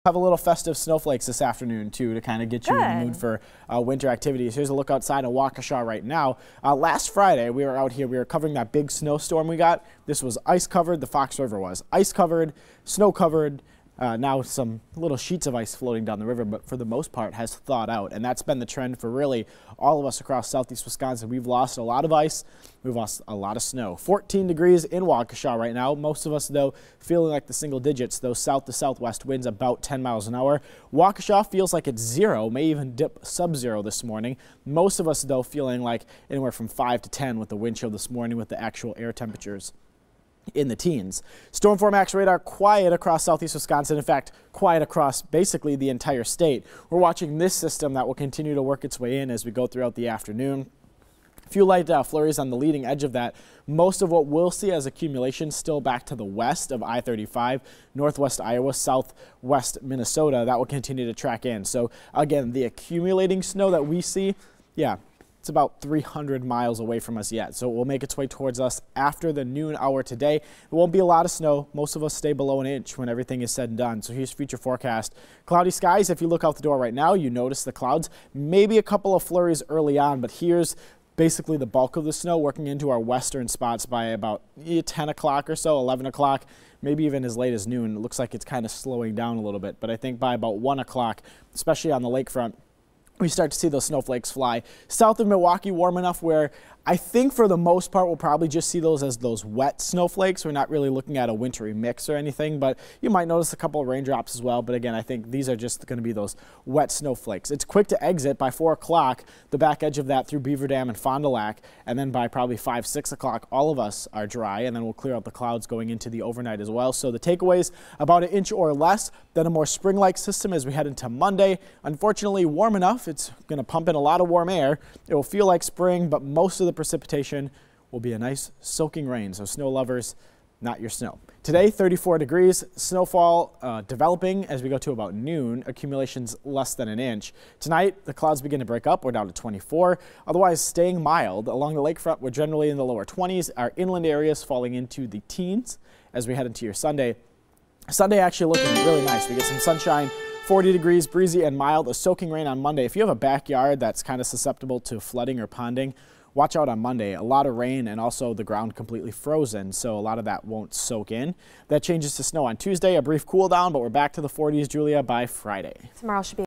Have a little festive snowflakes this afternoon too to kind of get you in the mood for winter activities. Here's a look outside of Waukesha right now. Last Friday we were out here, we were covering that big snowstorm we got. This was ice covered, the Fox River was ice covered, snow covered. Now some little sheets of ice floating down the river, but for the most part has thawed out, and that's been the trend for really all of us across southeast Wisconsin. We've lost a lot of ice, we've lost a lot of snow. 14 degrees in Waukesha right now. Most of us though feeling like the single digits, those south to southwest winds about 10 miles an hour. Waukesha feels like it's 0, may even dip sub-zero this morning. Most of us though feeling like anywhere from 5 to 10 with the wind chill this morning with the actual air temperatures in the teens. Storm Max radar quiet across southeast Wisconsin. In fact, quiet across basically the entire state. We're watching this system that will continue to work its way in as we go throughout the afternoon. A few light flurries on the leading edge of that. Most of what we'll see as accumulation still back to the west of I-35, northwest Iowa, southwest Minnesota. That will continue to track in. So again, the accumulating snow that we see, yeah, it's about 300 miles away from us yet, so it will make its way towards us after the noon hour today. It won't be a lot of snow. Most of us stay below an inch when everything is said and done. So here's future forecast. Cloudy skies. If you look out the door right now, you notice the clouds. Maybe a couple of flurries early on, but here's basically the bulk of the snow working into our western spots by about 10 o'clock or so, 11 o'clock, maybe even as late as noon. It looks like it's kind of slowing down a little bit, but I think by about 1 o'clock, especially on the lakefront, we start to see those snowflakes fly. South of Milwaukee, warm enough where I think for the most part we'll probably just see those as those wet snowflakes. We're not really looking at a wintry mix or anything, but you might notice a couple of raindrops as well. But again, I think these are just going to be those wet snowflakes. It's quick to exit by 4 o'clock, the back edge of that through Beaver Dam and Fond du Lac, and then by probably 5, 6 o'clock, all of us are dry, and then we'll clear out the clouds going into the overnight as well. So the takeaways, about an inch or less, then a more spring-like system as we head into Monday. Unfortunately, warm enough. It's going to pump in a lot of warm air. It will feel like spring, but most of the precipitation will be a nice soaking rain. So snow lovers, not your snow. Today, 34 degrees, snowfall developing as we go to about noon, accumulations less than an inch. Tonight, the clouds begin to break up. We're down to 24. Otherwise, staying mild. Along the lakefront, we're generally in the lower 20s. Our inland areas falling into the teens as we head into your Sunday. Sunday actually looking really nice. We get some sunshine, 40 degrees, breezy and mild, a soaking rain on Monday. If you have a backyard that's kind of susceptible to flooding or ponding, watch out on Monday. A lot of rain and also the ground completely frozen, so a lot of that won't soak in. That changes to snow on Tuesday, a brief cool down, but we're back to the 40s, Julia, by Friday. Tomorrow should be